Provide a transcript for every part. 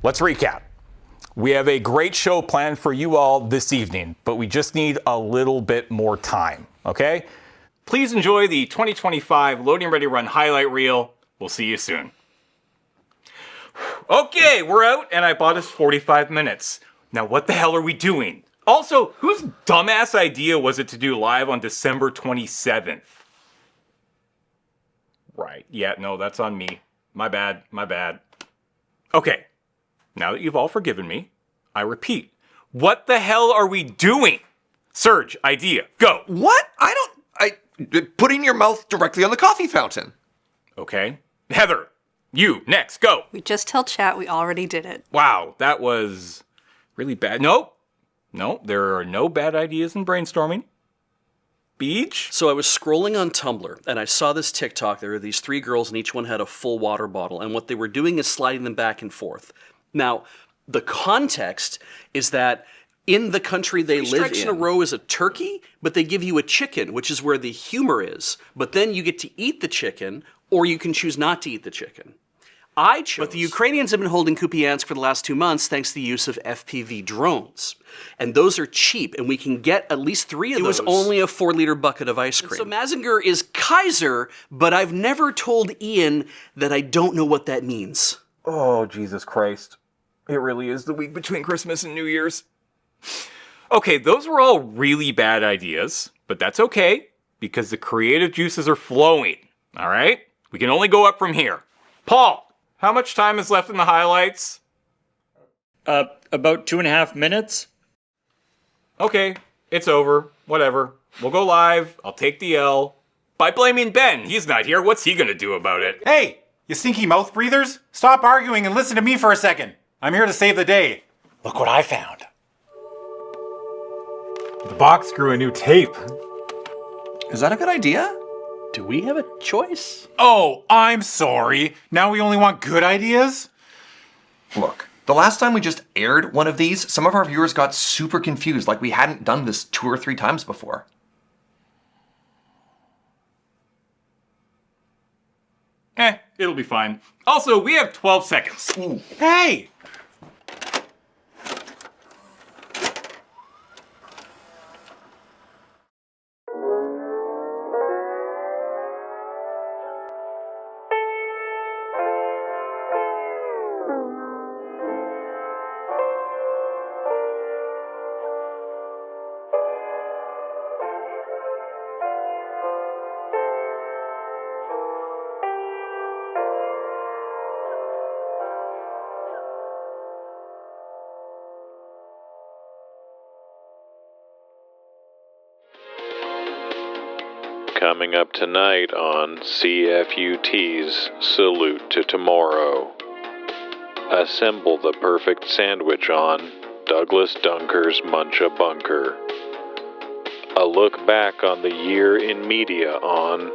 let's recap. We have a great show planned for you all this evening, but we just need a little bit more time, okay? Please enjoy the 2025 Loading Ready Run highlight reel. We'll see you soon. Okay, we're out, and I bought us 45 minutes. Now, what the hell are we doing? Also, whose dumbass idea was it to do live on December 27th? Right, yeah, no, that's on me. My bad. Okay, now that you've all forgiven me, I repeat, what the hell are we doing? Serge, idea, go. What? Putting your mouth directly on the coffee fountain. Okay. Heather, you, next, go. We just tell chat we already did it. Wow, that was really bad. No, there are no bad ideas in brainstorming. Beach? So I was scrolling on Tumblr, and I saw this TikTok. There were these three girls, and each one had a full water bottle, and what they were doing is sliding them back and forth. Now, the context is that in the country they live in, 3 strikes in a row is a turkey, but they give you a chicken, which is where the humor is. But then you get to eat the chicken, or you can choose not to eat the chicken. I chose. But the Ukrainians have been holding Kupiansk for the last 2 months thanks to the use of FPV drones. And those are cheap, and we can get at least 3 of those. It was only a 4-liter bucket of ice cream. So Mazinger is Kaiser, but I've never told Ian that I don't know what that means. Oh, Jesus Christ. It really is the week between Christmas and New Year's. Okay, those were all really bad ideas, but that's okay, because the creative juices are flowing, all right? We can only go up from here. Paul, how much time is left in the highlights? About 2.5 minutes. Okay, it's over. Whatever. We'll go live. I'll take the L. By blaming Ben. He's not here. What's he gonna do about it? Hey, you stinky mouth breathers. Stop arguing and listen to me for a second. I'm here to save the day. Look what I found. The box grew a new tape. Is that a good idea? Do we have a choice? Oh, I'm sorry. Now we only want good ideas? Look, the last time we just aired one of these, some of our viewers got super confused, like we hadn't done this 2 or 3 times before. It'll be fine. Also, we have 12 seconds. Ooh. Hey! Coming up tonight on CFUT's Salute to Tomorrow. Assemble the perfect sandwich on Douglas Dunker's Muncha Bunker. A look back on the year in media on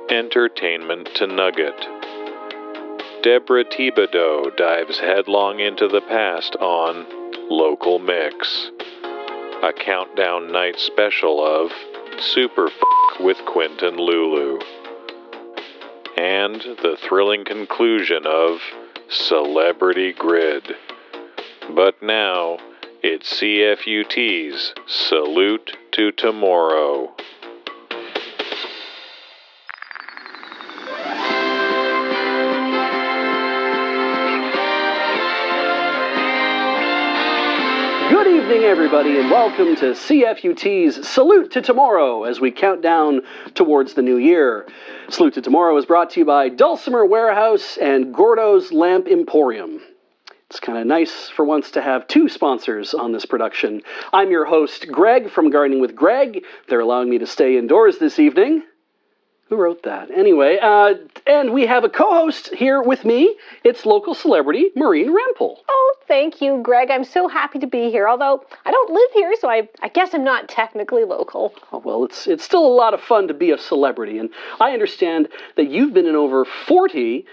Entertainment to Nugget. Deborah Thibodeau dives headlong into the past on Local Mix. A countdown night special of Super F*** with Quentin Lulu. And the thrilling conclusion of Celebrity Grid. But now, it's CFUT's Salute to Tomorrow. Good evening, everybody, and welcome to CFUT's Salute to Tomorrow as we count down towards the new year. Salute to Tomorrow is brought to you by Dulcimer Warehouse and Gordo's Lamp Emporium. It's kind of nice for once to have 2 sponsors on this production. I'm your host, Greg from Gardening with Greg. They're allowing me to stay indoors this evening. Who wrote that? Anyway, and we have a co-host here with me. It's local celebrity Maureen Rempel. Oh, thank you, Greg. I'm so happy to be here, although I don't live here, so I guess I'm not technically local. Oh, well, it's still a lot of fun to be a celebrity, and I understand that you've been in over 40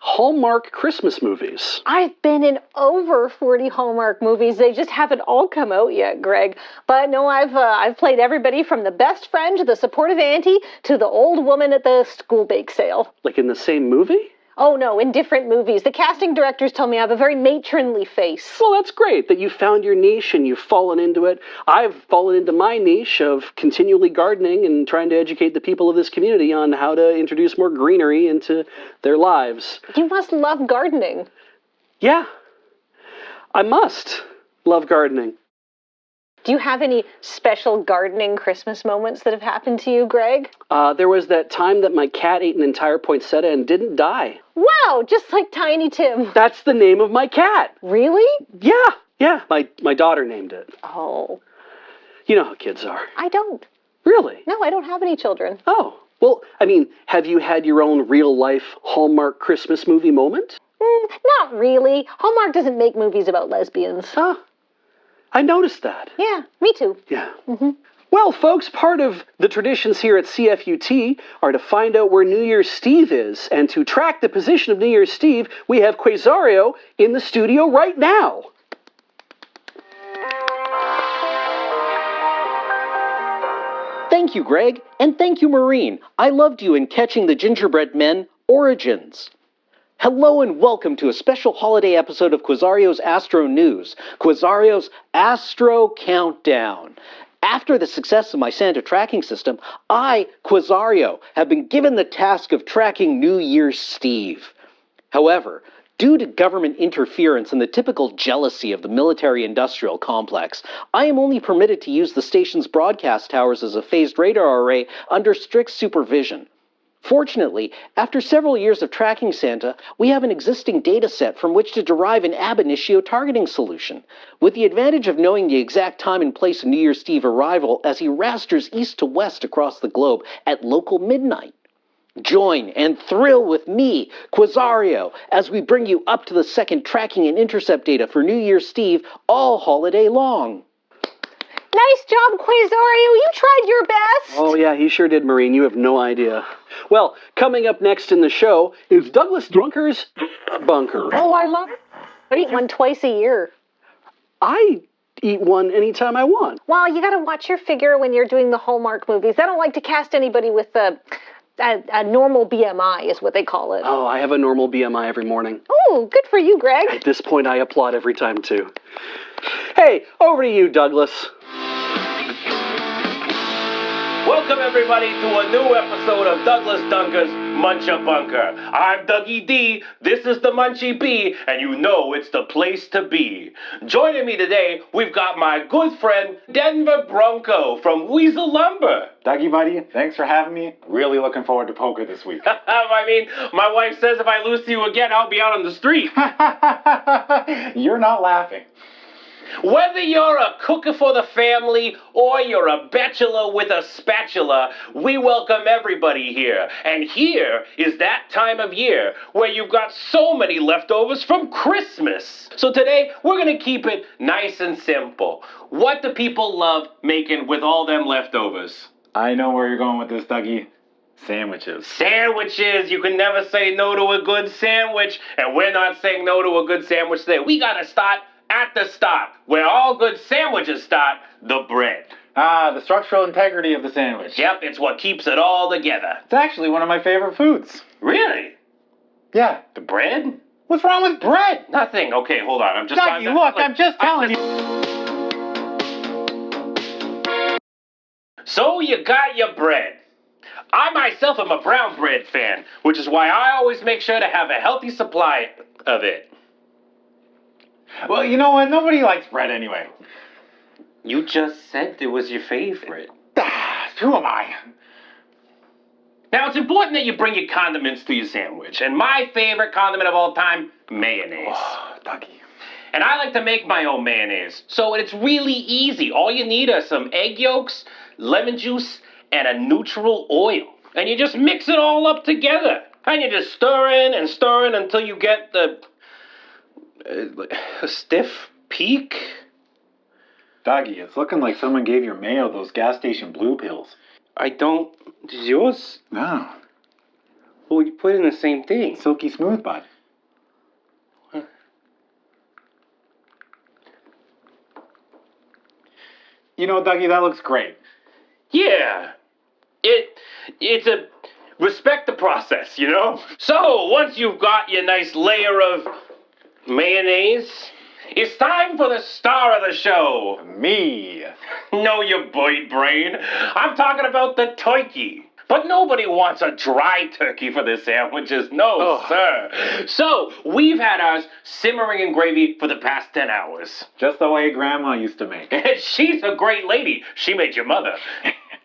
Hallmark Christmas movies. I've been in over 40 Hallmark movies. They just haven't all come out yet, Greg. But no, I've played everybody from the best friend to the supportive auntie to the old woman at the school bake sale. Like in the same movie? Oh no, in different movies. The casting directors tell me I have a very matronly face. Well, that's great that you found your niche and you've fallen into it. I've fallen into my niche of continually gardening and trying to educate the people of this community on how to introduce more greenery into their lives. You must love gardening. Yeah, I must love gardening. Do you have any special gardening Christmas moments that have happened to you, Greg? There was that time that my cat ate an entire poinsettia and didn't die. Wow, just like Tiny Tim. That's the name of my cat. Really? Yeah. My daughter named it. Oh, You know how kids are. I don't. Really? No, I don't have any children. Oh. Well, I mean, have you had your own real-life Hallmark Christmas movie moment? Not really. Hallmark doesn't make movies about lesbians. Huh. I noticed that. Yeah, me too. Yeah. Well, folks, part of the traditions here at CFUT are to find out where New Year's Steve is. And to track the position of New Year's Steve, we have Quasario in the studio right now. Thank you, Greg. And thank you, Maureen. I loved you in Catching the Gingerbread Men Origins. Hello and welcome to a special holiday episode of Quasario's Astro News, Quasario's Astro Countdown. After the success of my Santa tracking system, I, Quasario, have been given the task of tracking New Year's Steve. However, due to government interference and the typical jealousy of the military-industrial complex, I am only permitted to use the station's broadcast towers as a phased radar array under strict supervision. Fortunately, after several years of tracking Santa, we have an existing data set from which to derive an ab initio targeting solution, with the advantage of knowing the exact time and place of New Year's Eve arrival as he rasters east to west across the globe at local midnight. Join and thrill with me, Quasario, as we bring you up to the second tracking and intercept data for New Year's Eve all holiday long. Nice job, Quasario. You tried your best. Oh, yeah, he sure did, Maureen. You have no idea. Well, coming up next in the show is Douglas Drunker's Bunker. Oh, I love it. I eat one twice a year. I eat one anytime I want. Well, you got to watch your figure when you're doing the Hallmark movies. I don't like to cast anybody with a normal BMI, is what they call it. Oh, I have a normal BMI every morning. Oh, good for you, Greg. At this point, I applaud every time, too. Hey, over to you, Douglas. Welcome, everybody, to a new episode of Douglas Dunker's Muncha Bunker. I'm Dougie D, this is the Munchie B, and you know it's the place to be. Joining me today, we've got my good friend, Denver Bronco from Weasel Lumber. Dougie, buddy, thanks for having me. Really looking forward to poker this week. I mean, my wife says if I lose to you again, I'll be out on the street. You're not laughing. Whether you're a cooker for the family or you're a bachelor with a spatula, we welcome everybody here. And here is that time of year where you've got so many leftovers from Christmas. So today, we're going to keep it nice and simple. What do people love making with all them leftovers? I know where you're going with this, Dougie. Sandwiches. Sandwiches! You can never say no to a good sandwich. And we're not saying no to a good sandwich today. We got to start at the start, where all good sandwiches start, the bread. The structural integrity of the sandwich. Yep, it's what keeps it all together. It's actually one of my favorite foods. Really? Yeah. The bread? What's wrong with bread? Nothing. Okay, hold on. I'm just trying Dougie, to... look, I'm just telling you. So you got your bread. I myself am a brown bread fan, which is why I always make sure to have a healthy supply of it. Well, you know what? Nobody likes bread anyway. You just said it was your favorite. Who am I? Now, it's important that you bring your condiments to your sandwich. And my favorite condiment of all time, mayonnaise. Oh, Dougie. And I like to make my own mayonnaise. So it's really easy. All you need are some egg yolks, lemon juice, and a neutral oil. And you just mix it all up together. And you just stir in until you get the stiff peak. Dougie, it's looking like someone gave your mayo those gas station blue pills. I don't... Is yours? No. Well, you put in the same thing. Silky smooth, bud. You know, Dougie, that looks great. Yeah. It's a respect the process, you know? So, once you've got your nice layer of mayonnaise, it's time for the star of the show. Me. No, you boy brain. I'm talking about the turkey. But nobody wants a dry turkey for their sandwiches. No, sir. So, we've had ours simmering in gravy for the past 10 hours. Just the way Grandma used to make. And she's a great lady. She made your mother.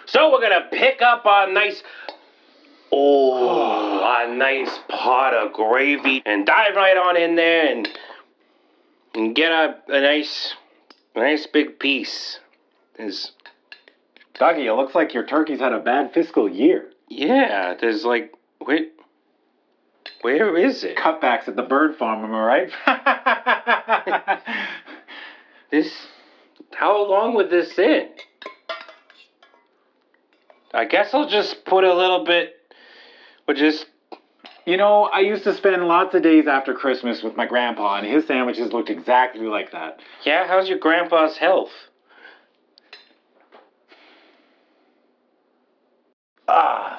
So, we're going to pick up our nice... a nice pot of gravy and dive right on in there and get a nice big piece. Dougie, it looks like your turkey's had a bad fiscal year. Yeah, there's like, where is it? Cutbacks at the bird farm, am I right? How long would this in? I guess I'll just put a little bit, You know, I used to spend lots of days after Christmas with my grandpa, and his sandwiches looked exactly like that. Yeah, how's your grandpa's health?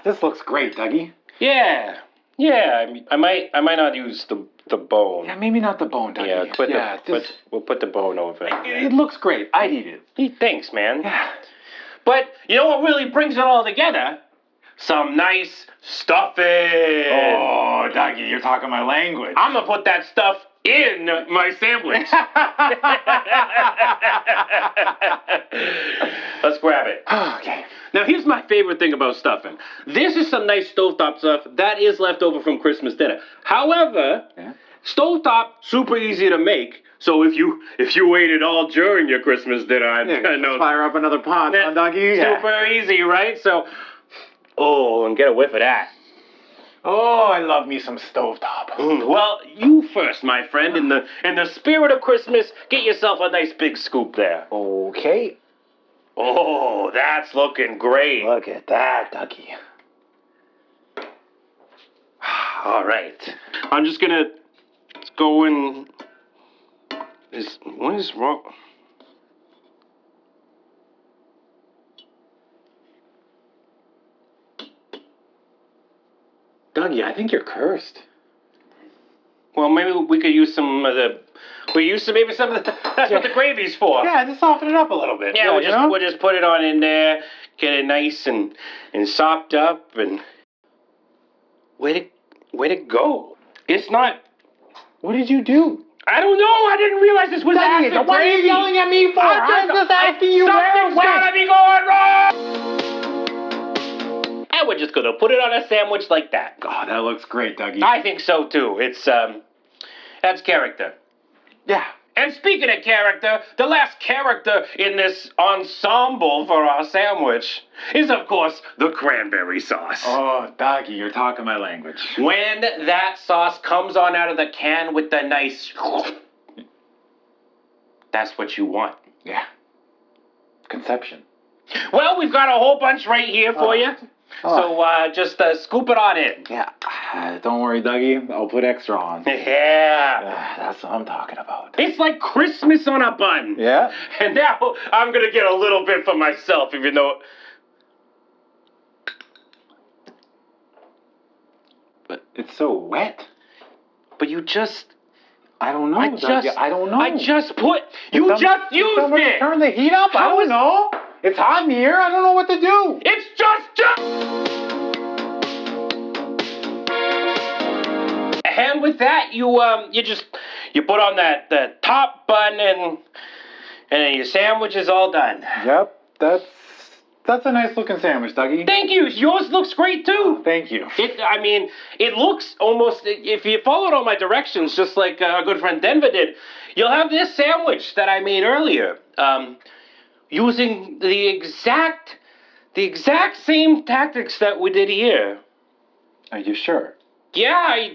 This looks great, Dougie. Yeah, I might not use the bone. Yeah, maybe not the bone, Dougie. We'll put the bone over it. It looks great. I'd eat it. Hey, thanks, man. Yeah. But you know what really brings it all together? Some nice stuffing. Oh, Dougie, you're talking my language. I'm gonna put that stuff in my sandwich. Let's grab it. Okay. Now, here's my favorite thing about stuffing. This is some nice stovetop stuff that is left over from Christmas dinner. However, stovetop, super easy to make. So if you waited all during your Christmas dinner, I know. Fire up another pot, huh, Dougie? Super easy, right? So, and get a whiff of that. Oh, I love me some stovetop. Well, you first, my friend. In the spirit of Christmas, get yourself a nice big scoop there. Okay. Oh, that's looking great. Look at that, Dougie. All right. I'm just gonna go in. What is wrong? Dougie, I think you're cursed. Well, maybe we could use some of the. That's what the gravy's for. Yeah, just soften it up a little bit. Yeah, we'll just put it on in there, get it nice and sopped up, and way to go. It's not. What did you do? I don't know. I didn't realize this was acid Dougie, what are you gravy. yelling at me for? I'm just asking you where it Something's went. gotta be going wrong. And we're just gonna put it on a sandwich like that. Oh, that looks great, Dougie. I think so too. It's that's character. Yeah. And speaking of character, the last character in this ensemble for our sandwich is, of course, the cranberry sauce. Oh, Dougie, you're talking my language. When that sauce comes on out of the can with the nice... That's what you want. Yeah. Conception. Well, we've got a whole bunch right here for you. So just scoop it on in. Yeah. Don't worry, Dougie. I'll put extra on. Yeah. That's what I'm talking about. It's like Christmas on a bun. Yeah? And now I'm going to get a little bit for myself, even though... But it's so wet. But you just... I don't know, Dougie. I don't know. I just put... You just used it! Turn the heat up? I don't know. It's hot in here. I don't know what to do. It's just... And with that, you put on that top bun and then your sandwich is all done. Yep. That's a nice looking sandwich, Dougie. Thank you. Yours looks great too. Thank you. It looks almost, if you followed all my directions, just like our good friend Denver did, you'll have this sandwich that I made earlier, using the exact same tactics that we did here. Are you sure? Yeah,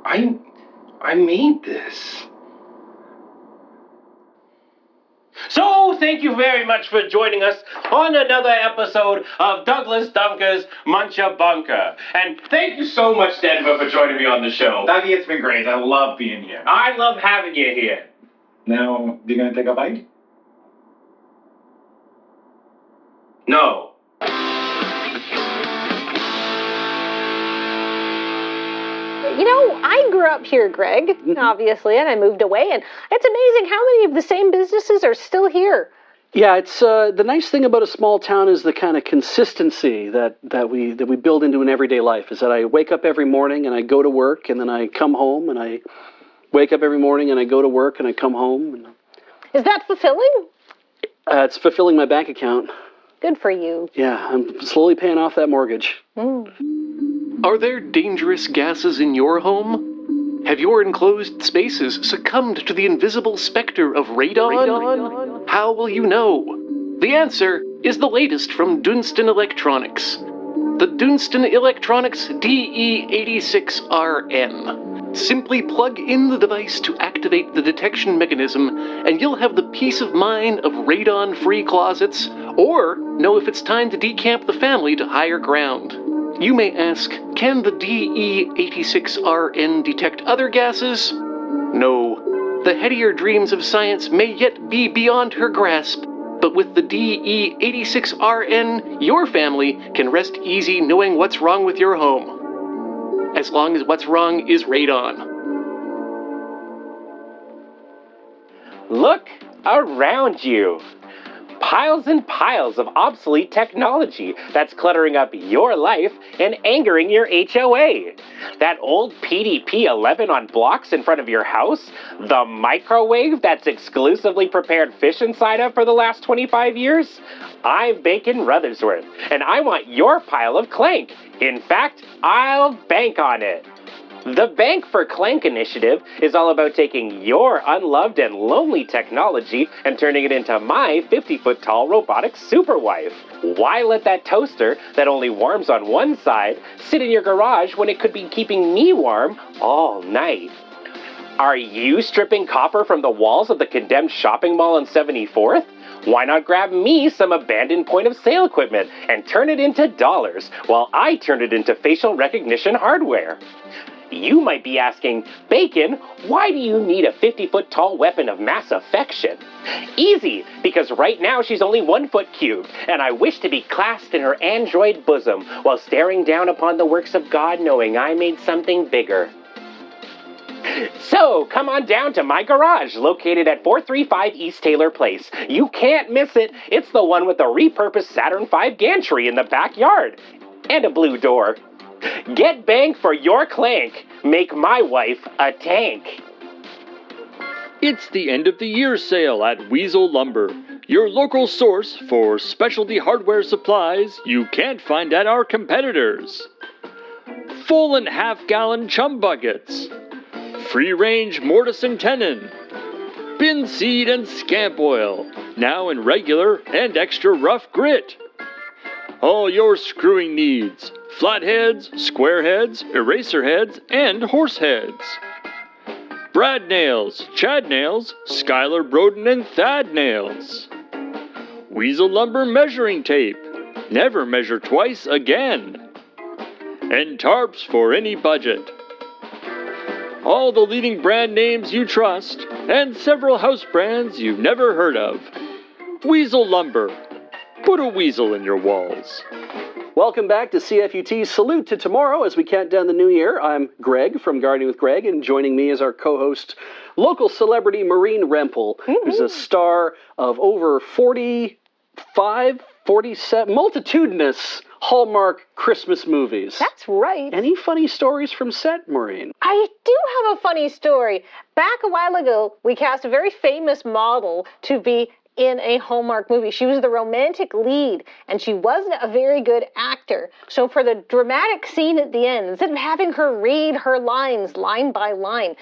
I made this. So, thank you very much for joining us on another episode of Douglas Dunker's Muncha Bunker. And thank you so much, Denver, for joining me on the show. Dougie, it's been great. I love being here. I love having you here. Now, you gonna take a bite? No. I grew up here, Greg, obviously, and I moved away, and it's amazing how many of the same businesses are still here. Yeah, it's the nice thing about a small town is the kind of consistency that we build into an everyday life. Is that I wake up every morning and I go to work, and then I come home, and I wake up every morning and I go to work and I come home. And Is that fulfilling? it's fulfilling my bank account. Good for you. Yeah, I'm slowly paying off that mortgage. Are there dangerous gases in your home? Have your enclosed spaces succumbed to the invisible specter of radon? How will you know? The answer is the latest from Dunstan Electronics. The Dunstan Electronics DE86RN. Simply plug in the device to activate the detection mechanism, and you'll have the peace of mind of radon-free closets, or know if it's time to decamp the family to higher ground. You may ask, can the DE86RN detect other gases? No. The headier dreams of science may yet be beyond her grasp, but with the DE86RN, your family can rest easy knowing what's wrong with your home. As long as what's wrong is radon. Look around you. Piles and piles of obsolete technology that's cluttering up your life and angering your HOA. That old PDP-11 on blocks in front of your house, the microwave that's exclusively prepared fish inside of for the last 25 years. I'm Bacon Rutherworth, and I want your pile of clank. In fact, I'll bank on it. The Bank for Clank initiative is all about taking your unloved and lonely technology and turning it into my 50-foot tall robotic superwife. Why let that toaster that only warms on one side sit in your garage when it could be keeping me warm all night? Are you stripping copper from the walls of the condemned shopping mall on 74th? Why not grab me some abandoned point-of-sale equipment and turn it into dollars while I turn it into facial recognition hardware? You might be asking, Bacon, why do you need a 50-foot tall weapon of mass affection? Easy, because right now she's only 1 foot cubed, and I wish to be clasped in her android bosom while staring down upon the works of God knowing I made something bigger. So, come on down to my garage, located at 435 East Taylor Place. You can't miss it. It's the one with the repurposed Saturn V gantry in the backyard. And a blue door. Get bang for your clank. Make my wife a tank. It's the end of the year sale at Weasel Lumber, your local source for specialty hardware supplies you can't find at our competitors. Full and half-gallon chum buckets, free-range mortise and tenon, bin seed and scamp oil, now in regular and extra rough grit. All your screwing needs, flatheads, square heads, eraser heads, and horse heads. Brad nails, Chad nails, Skylar Broden and Thad nails. Weasel Lumber measuring tape, never measure twice again. And tarps for any budget. All the leading brand names you trust, and several house brands you've never heard of. Weasel Lumber. Put a weasel in your walls. Welcome back to CFUT's Salute to Tomorrow as we count down the new year. I'm Greg from Gardening with Greg, and joining me is our co-host, local celebrity Maureen Rempel, who's a star of over 47 multitudinous Hallmark Christmas movies. That's right. Any funny stories from set, Maureen? I do have a funny story. Back a while ago, we cast a very famous model to be in a Hallmark movie. She was the romantic lead, and she wasn't a very good actor. So for the dramatic scene at the end, instead of having her read her lines line by line,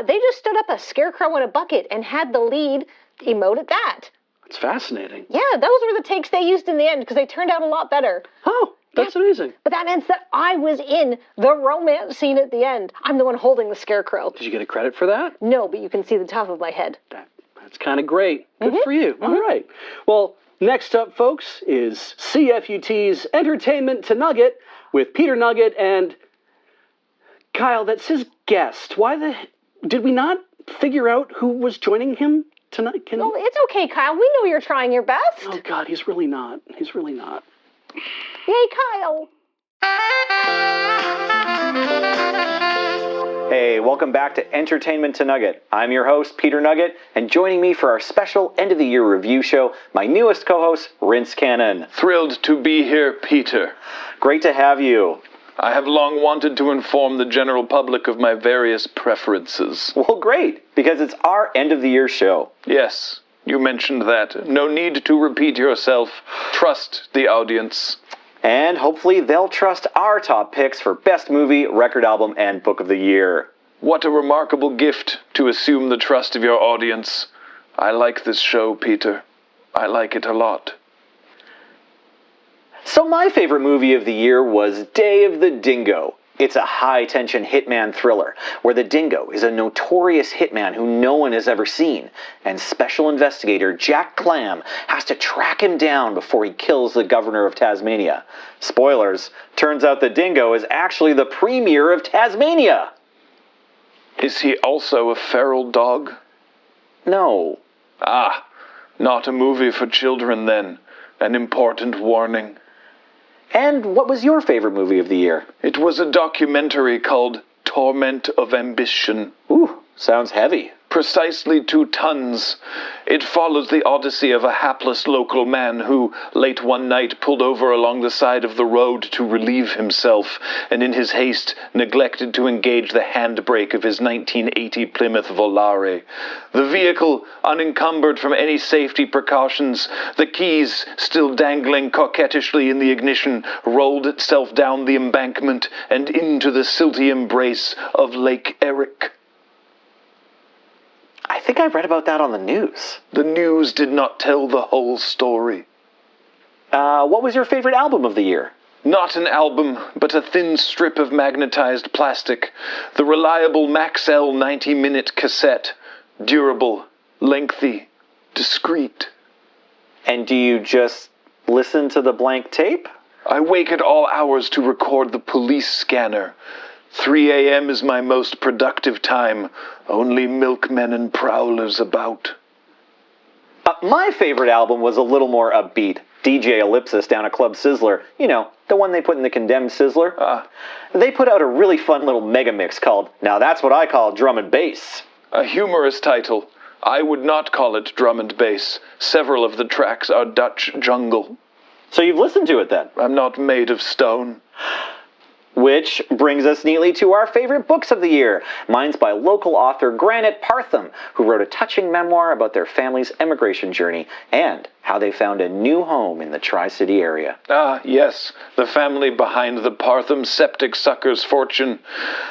they just stood up a scarecrow in a bucket and had the lead emote at that. It's fascinating. Yeah, those were the takes they used in the end because they turned out a lot better. Oh, that's amazing. But that means that I was in the romance scene at the end. I'm the one holding the scarecrow. Did you get a credit for that? No, but you can see the top of my head. That's kind of great. Good for you. All right. Well, next up, folks, is CFUT's Entertainment to Nugget with Peter Nugget and Kyle. That says guest. Did we not figure out who was joining him tonight? No, it's okay, Kyle. We know you're trying your best. Oh, God, he's really not. He's really not. Yay, Kyle. Hey, welcome back to Entertainment to Nugget. I'm your host, Peter Nugget, and joining me for our special end-of-the-year review show, my newest co-host, Rince Cannon. Thrilled to be here, Peter. Great to have you. I have long wanted to inform the general public of my various preferences. Well, great, because it's our end-of-the-year show. Yes, you mentioned that. No need to repeat yourself. Trust the audience. And hopefully they'll trust our top picks for Best Movie, Record Album, and Book of the Year. What a remarkable gift to assume the trust of your audience. I like this show, Peter. I like it a lot. So my favorite movie of the year was Day of the Dingo. It's a high-tension hitman thriller, where the Dingo is a notorious hitman who no one has ever seen, and special investigator Jack Clam has to track him down before he kills the governor of Tasmania. Spoilers, turns out the Dingo is actually the premier of Tasmania! Is he also a feral dog? No. Ah, not a movie for children then. An important warning. And what was your favorite movie of the year? It was a documentary called Torment of Ambition. Ooh, sounds heavy. Precisely 2 tons. It follows the odyssey of a hapless local man who, late one night, pulled over along the side of the road to relieve himself, and in his haste neglected to engage the handbrake of his 1980 Plymouth Volare. The vehicle, unencumbered from any safety precautions, the keys still dangling coquettishly in the ignition, rolled itself down the embankment and into the silty embrace of Lake Erie. I think I read about that on the news. The news did not tell the whole story. What was your favorite album of the year? Not an album, but a thin strip of magnetized plastic. The reliable Maxell 90-minute cassette. Durable, lengthy, discreet. And do you just listen to the blank tape? I wake at all hours to record the police scanner. 3 a.m. is my most productive time. Only milkmen and prowlers about. My favorite album was a little more upbeat. DJ Ellipsis down at Club Sizzler. You know, the one they put in the Condemned Sizzler. They put out a really fun little mega mix called Now That's What I Call Drum and Bass. A humorous title. I would not call it drum and bass. Several of the tracks are Dutch jungle. So you've listened to it then? I'm not made of stone. Which brings us neatly to our favorite books of the year. Mine's by local author Granite Partham, who wrote a touching memoir about their family's emigration journey and how they found a new home in the Tri-City area. Ah, yes, the family behind the Partham septic sucker's fortune.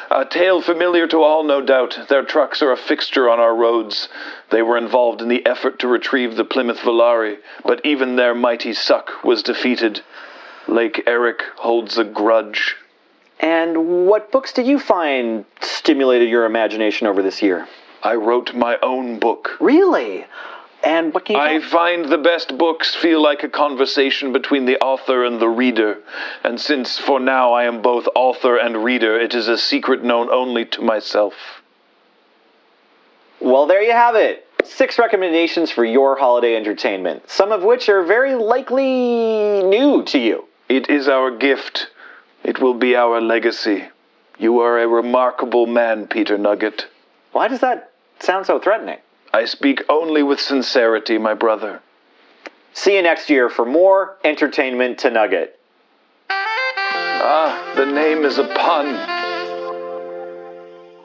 A tale familiar to all, no doubt. Their trucks are a fixture on our roads. They were involved in the effort to retrieve the Plymouth Volare, but even their mighty suck was defeated. Lake Erie holds a grudge. And what books did you find stimulated your imagination over this year? I wrote my own book. Really? And what can you I find the best books feel like a conversation between the author and the reader. And since for now I am both author and reader, it is a secret known only to myself. Well, there you have it. 6 recommendations for your holiday entertainment, some of which are very likely new to you. It is our gift. It will be our legacy. You are a remarkable man, Peter Nugget. Why does that sound so threatening? I speak only with sincerity, my brother. See you next year for more Entertainment to Nugget. Ah, the name is a pun.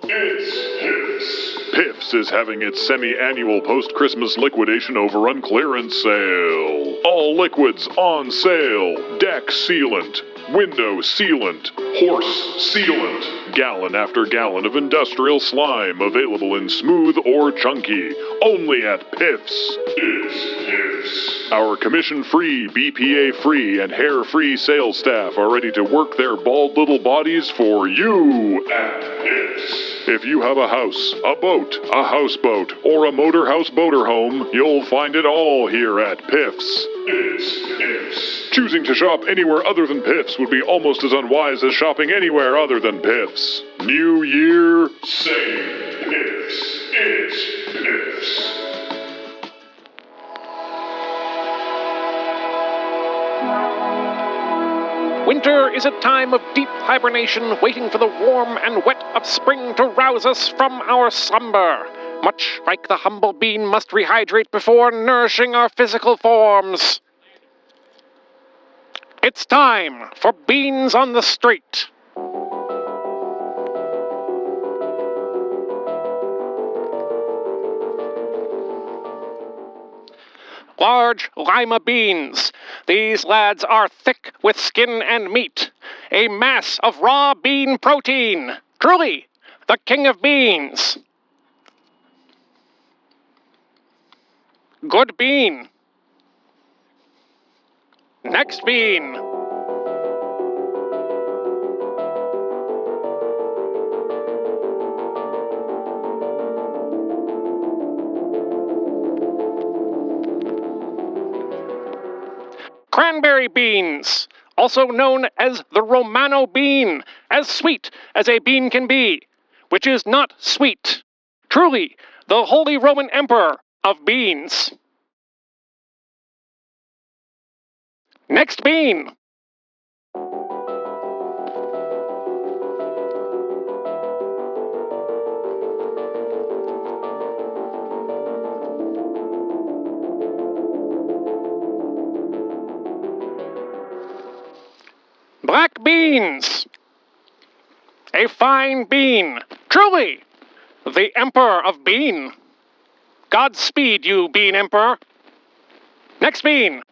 It's Piffs. Piffs is having its semi-annual post-Christmas liquidation overrun clearance sale. All liquids on sale. Deck sealant, window sealant, horse sealant, gallon after gallon of industrial slime available in smooth or chunky. Only at Piffs. It's Piffs. Our commission-free, BPA-free, and hair-free sales staff are ready to work their bald little bodies for you at Piffs. If you have a house, a boat, a houseboat, or a motorhouse motorhome, you'll find it all here at Piffs. It's Piffs. Choosing to shop anywhere other than Piffs would be almost as unwise as shopping anywhere other than Piffs. New year, same Piffs. It's Piffs. Winter is a time of deep hibernation, waiting for the warm and wet of spring to rouse us from our slumber. Much like the humble bean must rehydrate before nourishing our physical forms. It's time for Beans on the Street. Large lima beans. These lads are thick with skin and meat. A mass of raw bean protein. Truly, the king of beans. Good bean. Next bean. Cranberry beans, also known as the Romano bean, as sweet as a bean can be, which is not sweet. Truly, the Holy Roman Emperor of beans. Next bean. Black beans. A fine bean. Truly, the Emperor of Bean. Godspeed, you Bean Emperor. Next bean.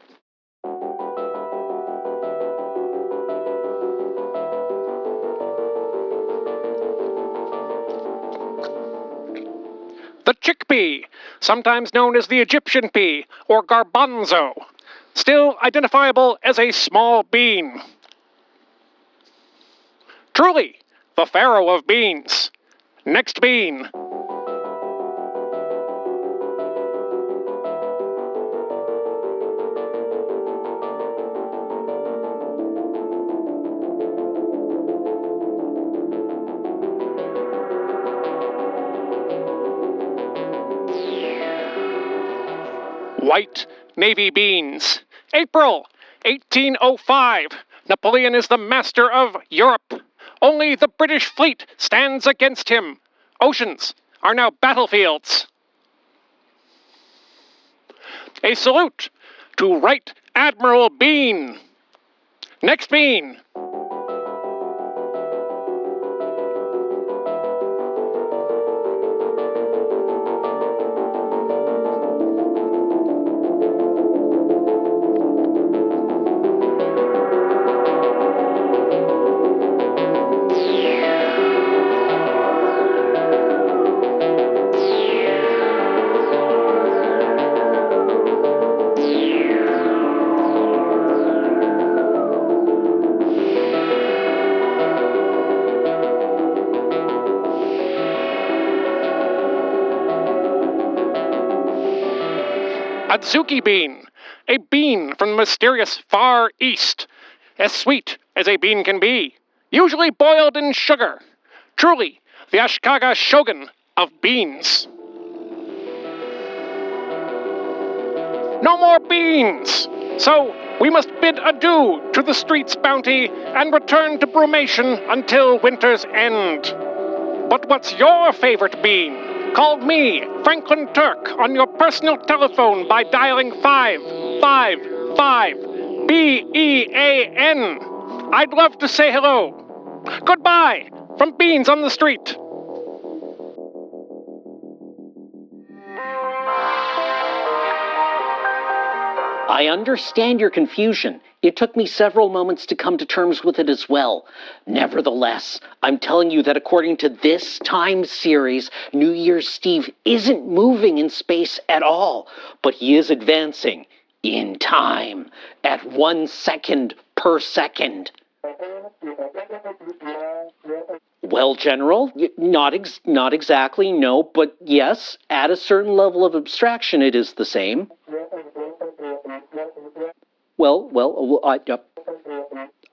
The chickpea, sometimes known as the Egyptian pea or garbanzo, still identifiable as a small bean. Truly, the pharaoh of beans. Next bean. White navy beans. April 1805. Napoleon is the master of Europe. Only the British fleet stands against him. Oceans are now battlefields. A salute to Right Admiral Bean. Next bean. Adzuki bean, a bean from the mysterious Far East, as sweet as a bean can be, usually boiled in sugar. Truly, the Ashikaga shogun of beans. No more beans! So we must bid adieu to the street's bounty and return to brumation until winter's end. But what's your favorite bean? Call me, Franklin Turk, on your personal telephone by dialing 555-BEAN. I'd love to say hello. Goodbye from Beans on the Street. I understand your confusion. It took me several moments to come to terms with it as well. Nevertheless, I'm telling you that according to this time series, New Year's Steve isn't moving in space at all, but he is advancing in time at 1 second per second. Well, General, not exactly, no, but yes, at a certain level of abstraction, it is the same. Well,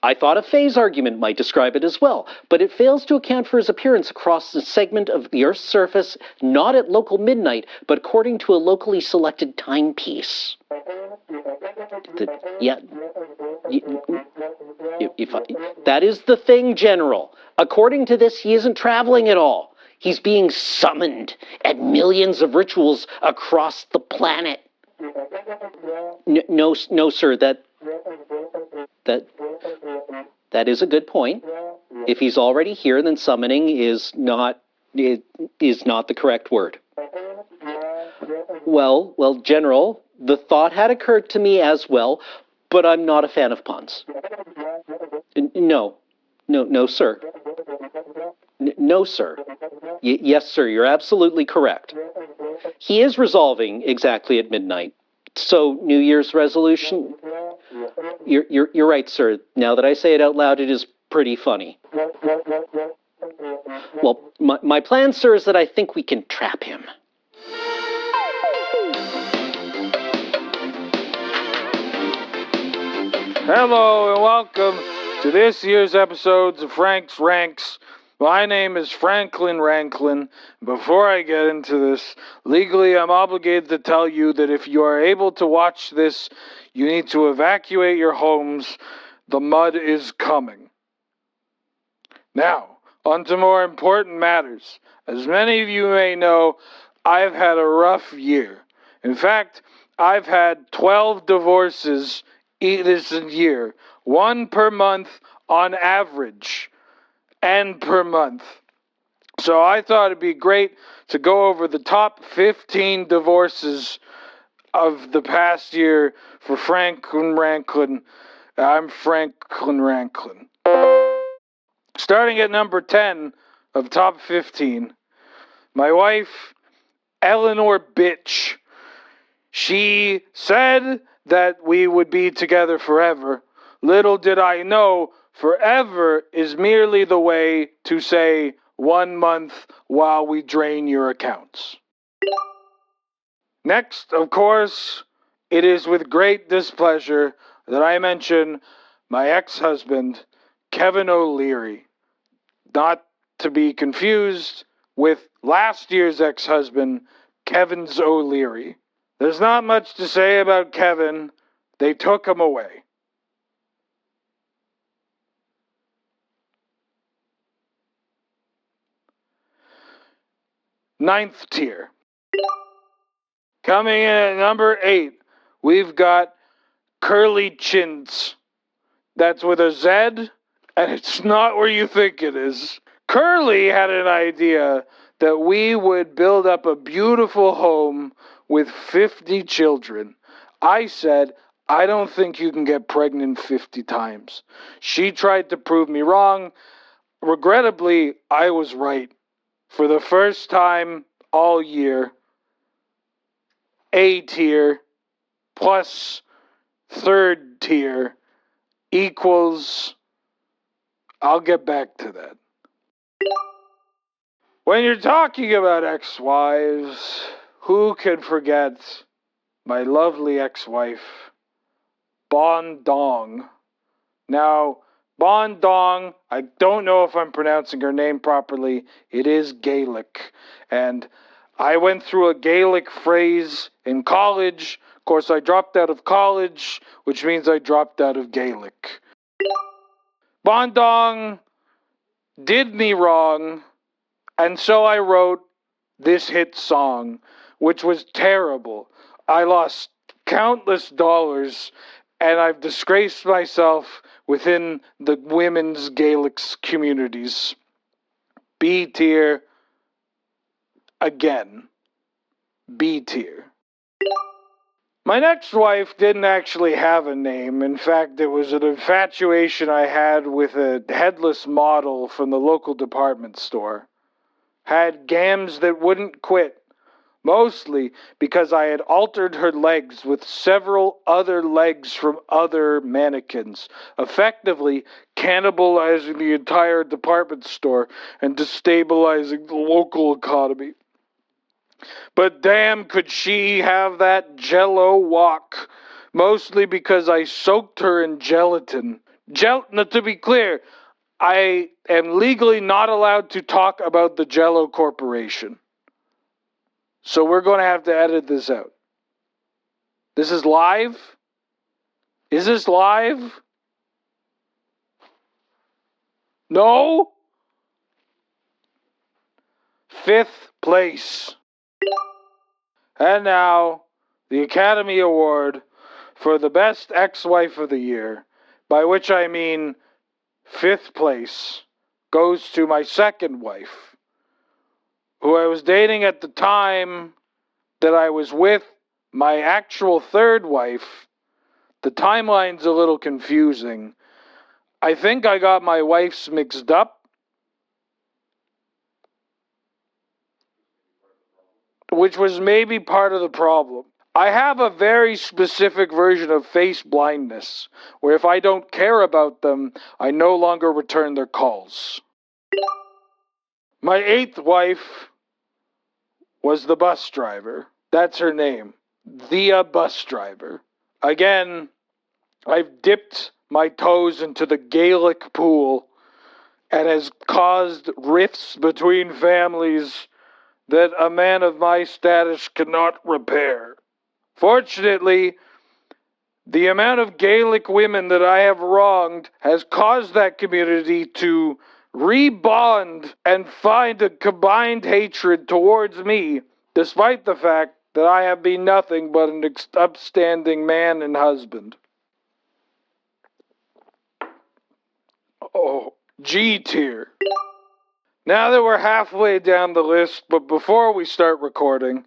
I thought a phase argument might describe it as well, but it fails to account for his appearance across the segment of the Earth's surface, not at local midnight, but according to a locally selected timepiece. That is the thing, General. According to this, he isn't traveling at all. He's being summoned at millions of rituals across the planet. No, sir, that is a good point. If he's already here, then summoning is not the correct word. Well, General, the thought had occurred to me as well, but I'm not a fan of puns. No, sir. No, sir. Yes, sir, you're absolutely correct. He is resolving exactly at midnight. So, New Year's resolution? You're right, sir. Now that I say it out loud, it is pretty funny. Well, my plan, sir, is that I think we can trap him. Hello and welcome to this year's episodes of Frank's Ranks. My name is Franklin Ranklin. Before I get into this, legally I'm obligated to tell you that if you are able to watch this, you need to evacuate your homes. The mud is coming. Now, on to more important matters. As many of you may know, I've had a rough year. In fact, I've had 12 divorces this year, 1 per month on average, and per month. So I thought it'd be great to go over the top 15 divorces of the past year for Franklin Ranklin. I'm Franklin Ranklin. Starting at number 10 of top 15, my wife, Eleanor Bitch. She said that we would be together forever. Little did I know, forever is merely the way to say 1 month while we drain your accounts. Next, of course, it is with great displeasure that I mention my ex-husband, Kevin O'Leary. Not to be confused with last year's ex-husband, Kevin's O'Leary. There's not much to say about Kevin. They took him away. Ninth tier. Coming in at number 8, we've got Curly Chins. That's with a Z, and it's not where you think it is. Curly had an idea that we would build up a beautiful home with 50 children. I said, I don't think you can get pregnant 50 times. She tried to prove me wrong. Regrettably, I was right. For the first time all year, A tier plus third tier equals... I'll get back to that. When you're talking about ex-wives, who can forget my lovely ex-wife, Bon Dong? Now, Bon Dong, I don't know if I'm pronouncing her name properly. It is Gaelic. And I went through a Gaelic phrase in college. Of course, I dropped out of college, which means I dropped out of Gaelic. Bon Dong did me wrong. And so I wrote this hit song, which was terrible. I lost countless dollars, and I've disgraced myself within the women's Gaelic communities. B tier, again. B tier. My next wife didn't actually have a name. In fact, it was an infatuation I had with a headless model from the local department store. Had gams that wouldn't quit, mostly because I had altered her legs with several other legs from other mannequins, effectively cannibalizing the entire department store and destabilizing the local economy. But damn, could she have that Jell-O walk, mostly because I soaked her in gelatin. Now, to be clear, I am legally not allowed to talk about the Jell-O Corporation. So we're going to have to edit this out. This is live? Is this live? No? 5th place. And now, the Academy Award for the Best Ex-Wife of the Year, by which I mean 5th place, goes to my second wife, who I was dating at the time that I was with my actual third wife. The timeline's a little confusing. I think I got my wifes mixed up, which was maybe part of the problem. I have a very specific version of face blindness, where if I don't care about them, I no longer return their calls. My 8th wife was the bus driver. That's her name. The bus driver. Again, I've dipped my toes into the Gaelic pool and has caused rifts between families that a man of my status cannot repair. Fortunately, the amount of Gaelic women that I have wronged has caused that community to rebond and find a combined hatred towards me, despite the fact that I have been nothing but an upstanding man and husband. Oh, G tier. Now that we're halfway down the list, but before we start recording,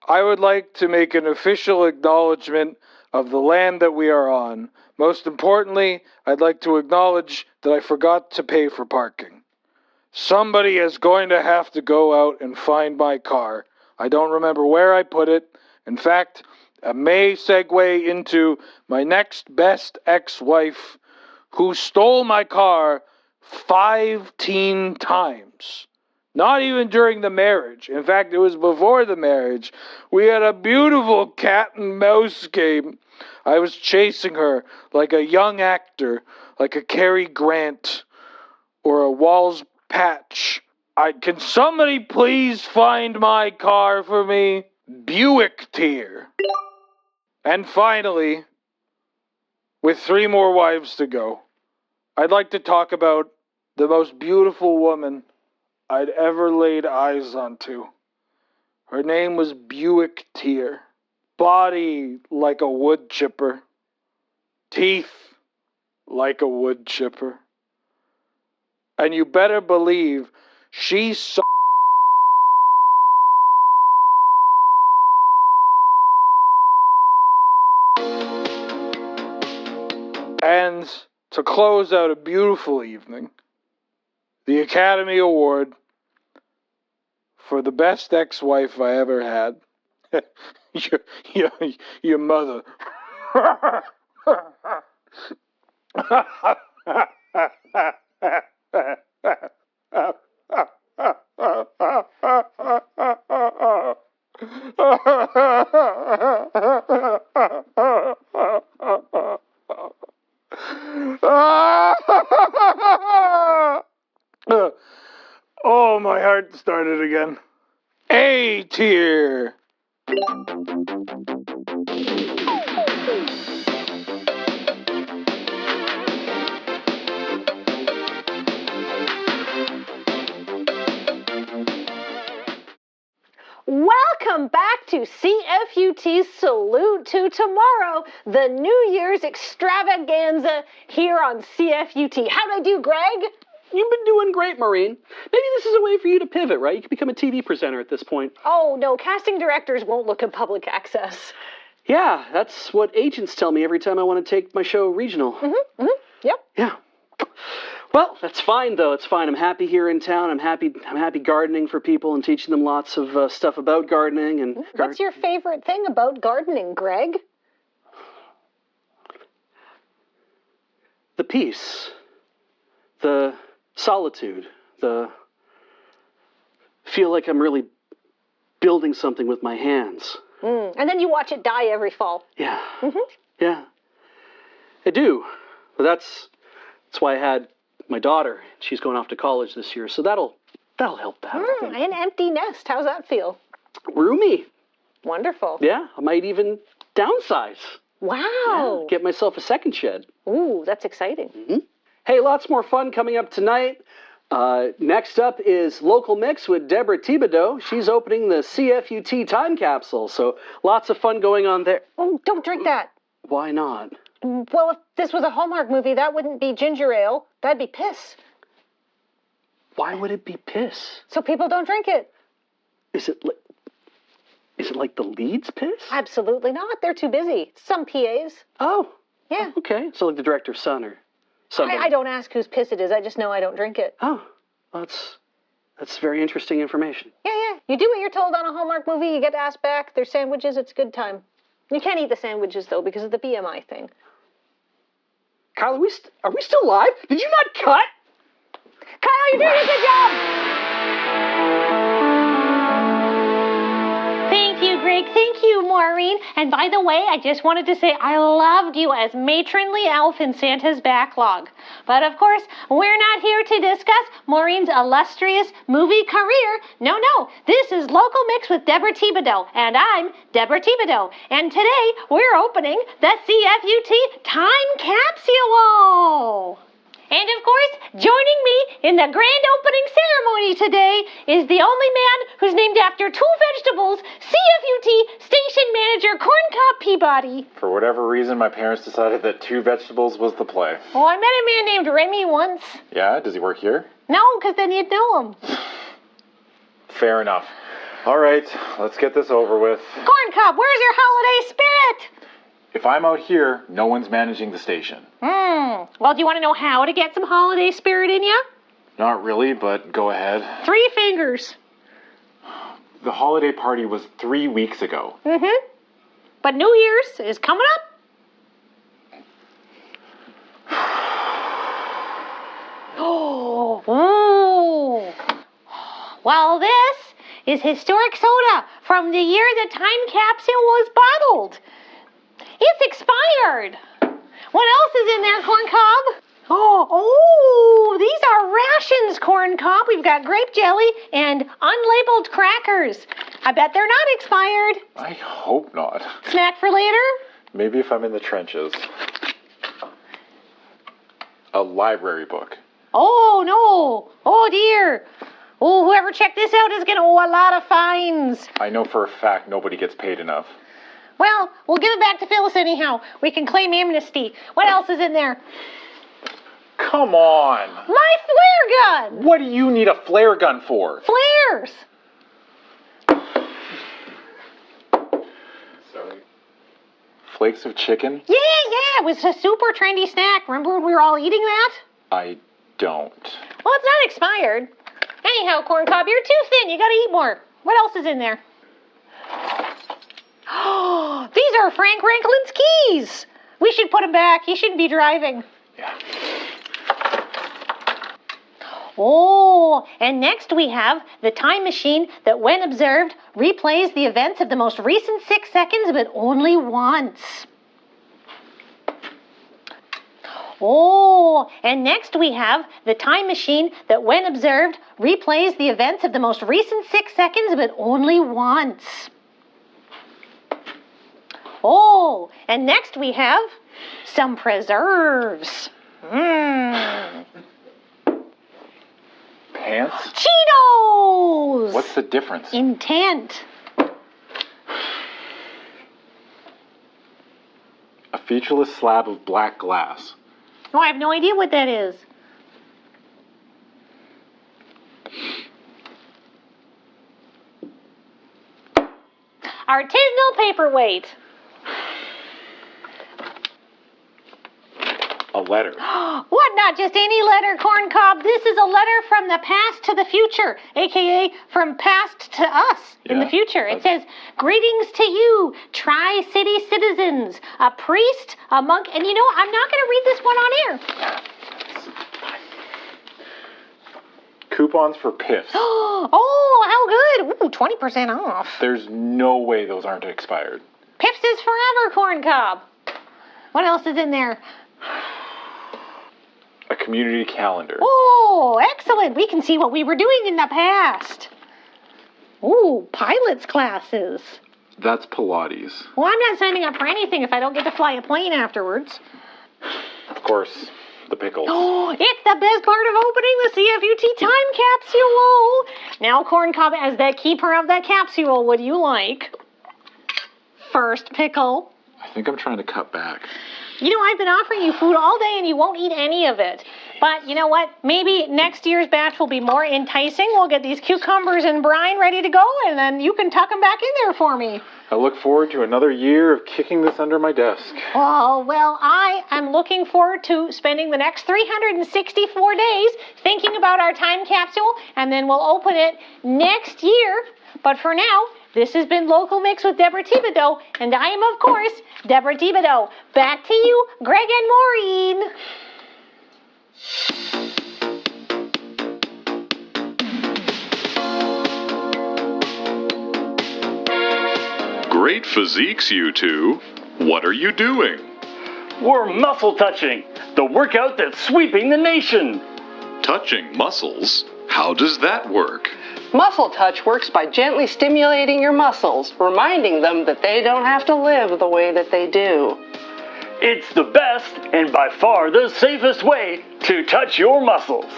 I would like to make an official acknowledgement of the land that we are on. Most importantly, I'd like to acknowledge that I forgot to pay for parking. Somebody is going to have to go out and find my car. I don't remember where I put it. In fact, I may segue into my next best ex-wife, who stole my car 15 times. Not even during the marriage. In fact, it was before the marriage. We had a beautiful cat and mouse game. I was chasing her like a young actor, like a Cary Grant or a Walls Patch. Can somebody please find my car for me? Buick tier. And finally, with 3 more wives to go, I'd like to talk about the most beautiful woman I'd ever laid eyes onto. Her name was Buick tier. Body like a wood chipper. Teeth like a wood chipper. And you better believe she saw. And to close out a beautiful evening, the Academy Award for the best ex-wife I ever had. your mother. Oh, my heart started again. A tier. Welcome back to CFUT's Salute to Tomorrow, the New Year's extravaganza here on CFUT. How'd I do, Greg? You've been doing great, Maureen. Maybe this is a way for you to pivot, right? You could become a TV presenter at this point. Oh, no, casting directors won't look at public access. Yeah, that's what agents tell me every time I want to take my show regional. Yep. Yeah. Well, that's fine, though. It's fine. I'm happy here in town. I'm happy gardening for people and teaching them lots of stuff about gardening. And What's your favorite thing about gardening, Greg? The peace. The solitude. The feel like I'm really building something with my hands. And then you watch it die every fall. Yeah. Yeah. I do. But that's why I had my daughter. She's going off to college this year, so that'll help that. An empty nest. How's that feel? Roomy. Wonderful. Yeah, I might even downsize. Wow. Yeah, get myself a second shed. Ooh, that's exciting. Hey, lots more fun coming up tonight. Next up is Local Mix with Deborah Thibodeau. She's opening the CFUT time capsule, so lots of fun going on there. Oh, don't drink that. Why not? Well, if this was a Hallmark movie, that wouldn't be ginger ale. That'd be piss. Why would it be piss? So people don't drink it. Is it like the Leeds piss? Absolutely not. They're too busy. Some PAs. Oh. Yeah. Okay. So like the director's son or somebody. I don't ask whose piss it is. I just know I don't drink it. Oh. Well, that's very interesting information. Yeah. You do what you're told on a Hallmark movie. You get asked back. There's sandwiches. It's a good time. You can't eat the sandwiches, though, because of the BMI thing. Kyle, are we still live? Did you not cut? Kyle, you're doing a good job! Thank you, Greg. Thank you, Maureen. And by the way, I just wanted to say I loved you as matronly elf in Santa's backlog. But of course, we're not here to discuss Maureen's illustrious movie career. No. This is Local Mix with Deborah Thibodeau. And I'm Deborah Thibodeau. And today, we're opening the CFUT Time Capsule. And of course, joining me in the grand opening ceremony today is the only man who's named after two vegetables, CFUT Station Manager Corncob Peabody. For whatever reason, my parents decided that 2 vegetables was the play. Oh, I met a man named Remy once. Yeah? Does he work here? No, because then you'd know him. Fair enough. All right, let's get this over with. Corncob, where's your holiday spirit? If I'm out here, no one's managing the station. Well, do you want to know how to get some holiday spirit in you? Not really, but go ahead. 3 fingers. The holiday party was 3 weeks ago. But New Year's is coming up. Oh. Well, this is historic soda from the year the time capsule was bottled. It's expired. What else is in there, Corncob? Oh, these are rations, Corncob. We've got grape jelly and unlabeled crackers. I bet they're not expired. I hope not. Snack for later? Maybe if I'm in the trenches. A library book. Oh, no. Oh, dear. Oh, whoever checked this out is going to owe a lot of fines. I know for a fact nobody gets paid enough. Well, we'll give it back to Phyllis anyhow. We can claim amnesty. What else is in there? Come on. My flare gun. What do you need a flare gun for? Flares. Sorry. Flakes of chicken? Yeah. It was a super trendy snack. Remember when we were all eating that? I don't. Well, it's not expired. Anyhow, Corncob, you're too thin. You gotta eat more. What else is in there? Oh, these are Frank Ranklin's keys. We should put him back. He shouldn't be driving. Yeah. Oh, and next we have the time machine that, when observed, replays the events of the most recent 6 seconds, but only once. Oh, and next we have the time machine that, when observed, replays the events of the most recent 6 seconds, but only once. Oh, and next we have some preserves. Pants? Cheetos! What's the difference? Intent. A featureless slab of black glass. Oh, I have no idea what that is. Artisanal paperweight. A letter. What? Not just any letter, Corncob. This is a letter from the past to the future, a.k.a. from past to us in the future. It says, "Greetings to you, Tri-City citizens, a priest, a monk," and you know, I'm not going to read this one on air. Coupons for Piffs. Oh, how good. Ooh, 20% off. There's no way those aren't expired. Piffs is forever, Corncob. What else is in there? A community calendar. Oh, excellent. We can see what we were doing in the past. Ooh, pilot's classes. That's Pilates. Well, I'm not signing up for anything if I don't get to fly a plane afterwards. Of course, the pickles. Oh, it's the best part of opening the CFUT time capsule. Now, Corn Cob, as the keeper of the capsule, what do you like? First pickle. I think I'm trying to cut back. You know, I've been offering you food all day and you won't eat any of it. But you know what? Maybe next year's batch will be more enticing. We'll get these cucumbers and brine ready to go, and then you can tuck them back in there for me. I look forward to another year of kicking this under my desk. Oh, well, I am looking forward to spending the next 364 days thinking about our time capsule, and then we'll open it next year. But for now, this has been Local Mix with Deborah Thibodeau, and I am, of course, Deborah Thibodeau. Back to you, Greg and Maureen. Great physiques, you two. What are you doing? We're muscle touching, the workout that's sweeping the nation. Touching muscles? How does that work? Muscle touch works by gently stimulating your muscles, reminding them that they don't have to live the way that they do. It's the best and by far the safest way to touch your muscles.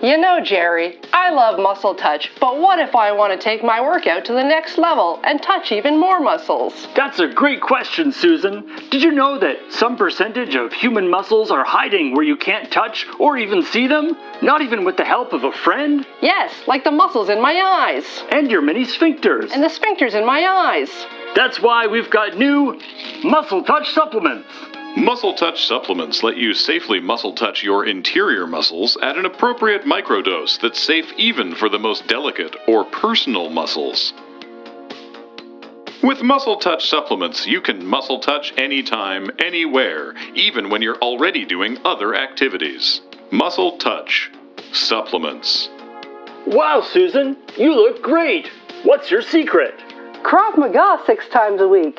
You know, Jerry, I love muscle touch, but what if I want to take my workout to the next level and touch even more muscles? That's a great question, Susan. Did you know that some percentage of human muscles are hiding where you can't touch or even see them? Not even with the help of a friend? Yes, like the muscles in my eyes. And your many sphincters. And the sphincters in my eyes. That's why we've got new Muscle Touch supplements. Muscle Touch supplements let you safely muscle touch your interior muscles at an appropriate microdose that's safe even for the most delicate or personal muscles. With Muscle Touch supplements, you can muscle touch anytime, anywhere, even when you're already doing other activities. Muscle Touch supplements. Wow, Susan, you look great. What's your secret? Krav Maga 6 times a week.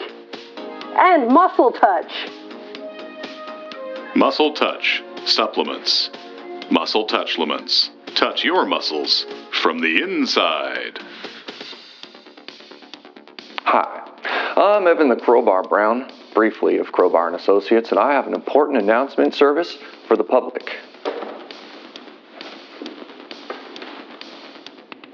And muscle touch. Muscle Touch supplements. Muscle Touchlaments. Touch your muscles from the inside. Hi, I'm Evan the Crowbar Brown, briefly of Crowbar and Associates, and I have an important announcement service for the public.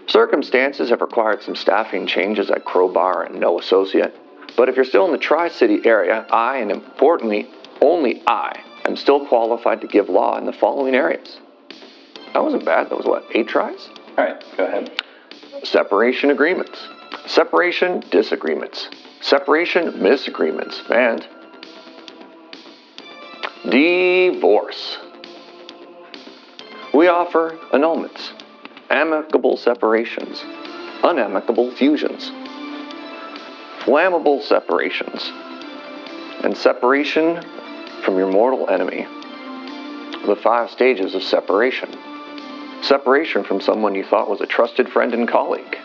Circumstances have required some staffing changes at Crowbar and No Associate, but if you're still in the Tri-City area, I, and importantly, only I, am still qualified to give law in the following areas. That wasn't bad. That was, what, 8 tries? All right, go ahead. Separation agreements, separation disagreements, separation misagreements, and divorce. We offer annulments, amicable separations, unamicable fusions, flammable separations, and separation from your mortal enemy. The 5 stages of separation. Separation from someone you thought was a trusted friend and colleague.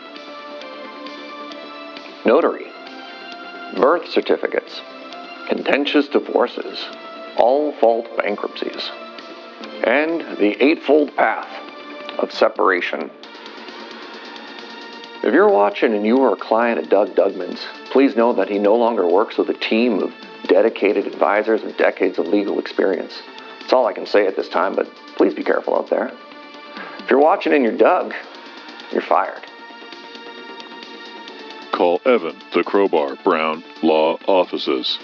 Notary. Birth certificates. Contentious divorces. All-fault bankruptcies. And the 8-fold path of separation. If you're watching and you are a client of Doug Dugman's, please know that he no longer works with a team of dedicated advisors with decades of legal experience. That's all I can say at this time, but please be careful out there. If you're watching and you're Doug, you're fired. Call Evan the Crowbar Brown Law Offices.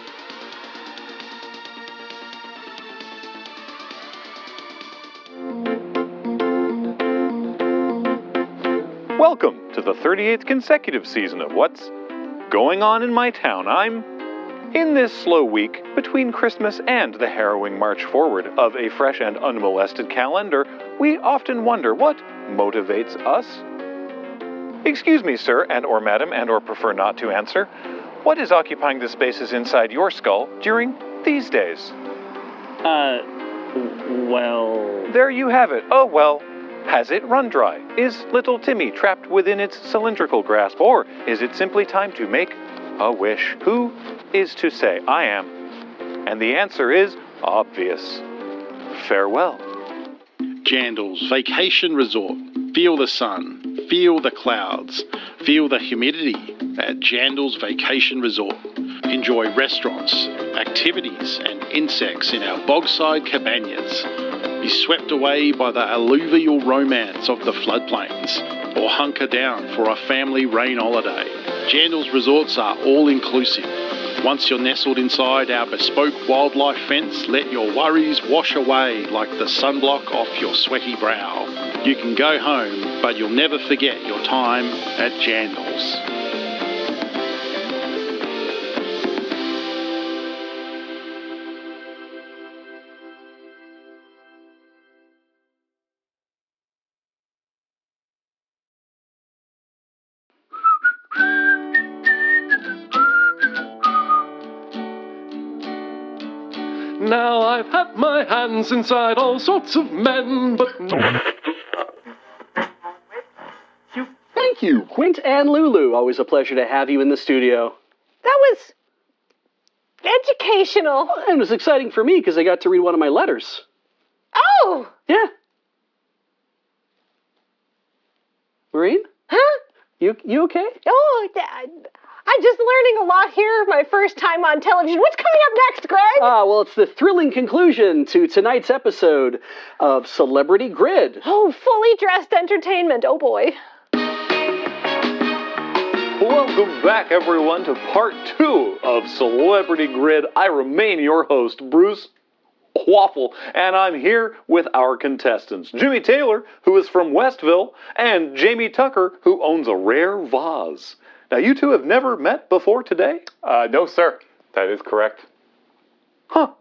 Welcome to the 38th consecutive season of What's Going On in My Town. I'm in this slow week between Christmas and the harrowing march forward of a fresh and unmolested calendar. We often wonder what motivates us. Excuse me, sir, and or madam, and or prefer not to answer. What is occupying the spaces inside your skull during these days? Well... There you have it. Oh, well. Has it run dry? Is little Timmy trapped within its cylindrical grasp? Or is it simply time to make a wish? Who is to say? I am. And the answer is obvious. Farewell. Jandal's Vacation Resort. Feel the sun. Feel the clouds. Feel the humidity at Jandal's Vacation Resort. Enjoy restaurants, activities, and insects in our bogside cabanas. Be swept away by the alluvial romance of the floodplains, or hunker down for a family rain holiday. Jandal's resorts are all-inclusive. Once you're nestled inside our bespoke wildlife fence, let your worries wash away like the sunblock off your sweaty brow. You can go home, but you'll never forget your time at Jandal's. Now I've had my hands inside all sorts of men, but... Thank you, Quint and Lulu. Always a pleasure to have you in the studio. That was educational. And it was exciting for me because I got to read one of my letters. Oh! Yeah. Maureen? Huh? You okay? Oh, I'm just learning a lot here. My first time on television. What's coming up next, Greg? Well, it's the thrilling conclusion to tonight's episode of Celebrity Grid. Oh, fully dressed entertainment. Oh, boy. Welcome back, everyone, to part 2 of Celebrity Grid. I remain your host, Bruce Waffle, and I'm here with our contestants, Jimmy Taylor, who is from Westville, and Jamie Tucker, who owns a rare vase. Now, you two have never met before today? No, sir. That is correct. Huh.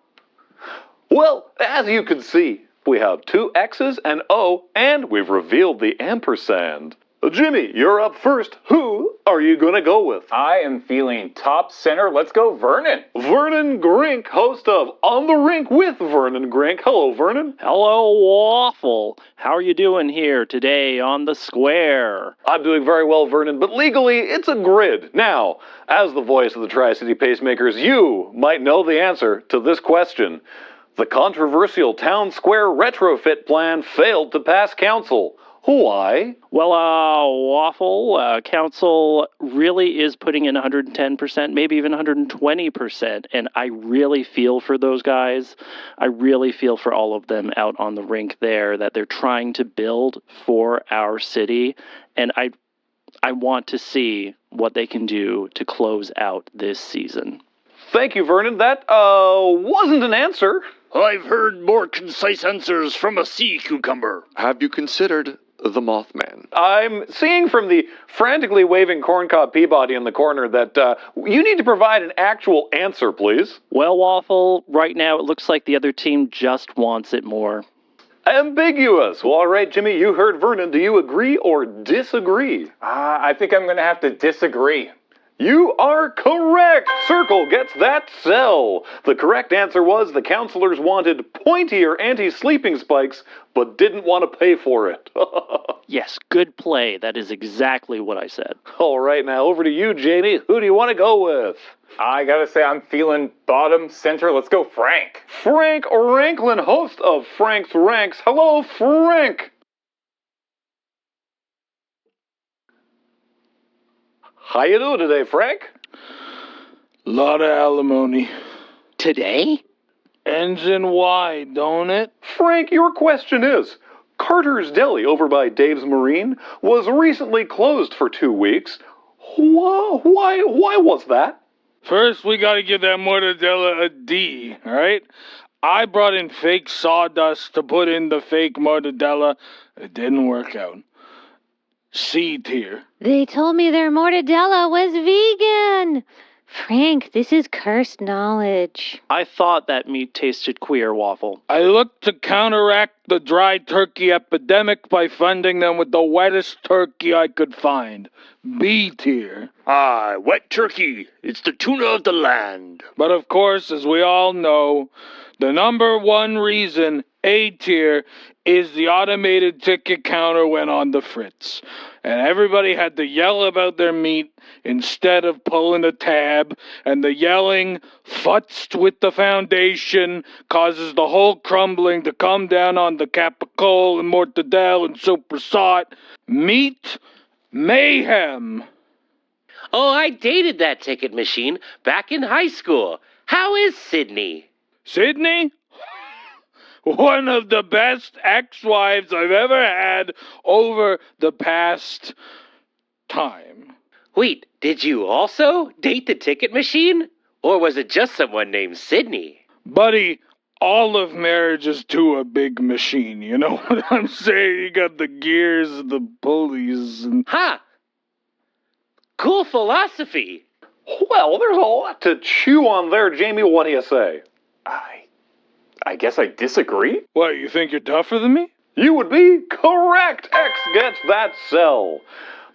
Well, as you can see, we have 2 X's and O, and we've revealed the ampersand. Jimmy, you're up first. Who are you going to go with? I am feeling top center. Let's go Vernon. Vernon Grink, host of On the Rink with Vernon Grink. Hello, Vernon. Hello, Waffle. How are you doing here today on the square? I'm doing very well, Vernon, but legally, it's a grid. Now, as the voice of the Tri-City Pacemakers, you might know the answer to this question. The controversial town square retrofit plan failed to pass council. Why? Well, Waffle, council really is putting in 110%, maybe even 120%, and I really feel for those guys. I really feel for all of them out on the rink there that they're trying to build for our city, and I want to see what they can do to close out this season. Thank you, Vernon. That, wasn't an answer. I've heard more concise answers from a sea cucumber. Have you considered the Mothman? I'm seeing from the frantically waving corncob Peabody in the corner that you need to provide an actual answer, please. Well, Waffle, right now it looks like the other team just wants it more. Ambiguous. Well, all right, Jimmy, you heard Vernon. Do you agree or disagree? I think I'm going to have to disagree. You are correct! Circle gets that cell. The correct answer was the counselors wanted pointier anti-sleeping spikes, but didn't want to pay for it. Yes, good play. That is exactly what I said. All right, now over to you, Jamie. Who do you want to go with? I gotta say, I'm feeling bottom center. Let's go Frank. Frank Ranklin, host of Frank's Ranks. Hello, Frank! How you doing today, Frank? Lot of alimony. Today? Ends in Y, don't it? Frank, your question is, Carter's Deli over by Dave's Marine was recently closed for 2 weeks. Why was that? First, we gotta give that mortadella a D, alright? I brought in fake sawdust to put in the fake mortadella. It didn't work out. C tier. They told me their mortadella was vegan. Frank, this is cursed knowledge. I thought that meat tasted queer, Waffle. I looked to counteract the dry turkey epidemic by funding them with the wettest turkey I could find. B tier. Wet turkey. It's the tuna of the land. But of course, as we all know, the number one reason A tier is the automated ticket counter went on the fritz. And everybody had to yell about their meat instead of pulling a tab. And the yelling, futzed with the foundation, causes the whole crumbling to come down on the capicola and mortadella and supersat. Meat mayhem. Oh, I dated that ticket machine back in high school. How is Sydney? Sydney? One of the best ex-wives I've ever had over the past time. Wait, did you also date the ticket machine? Or was it just someone named Sydney? Buddy, all of marriage is to a big machine, you know what I'm saying? You got the gears, the pulleys, and... Ha! Cool philosophy. Well, there's a lot to chew on there, Jamie. What do you say? I guess I disagree. What, you think you're tougher than me? You would be correct. X gets that cell.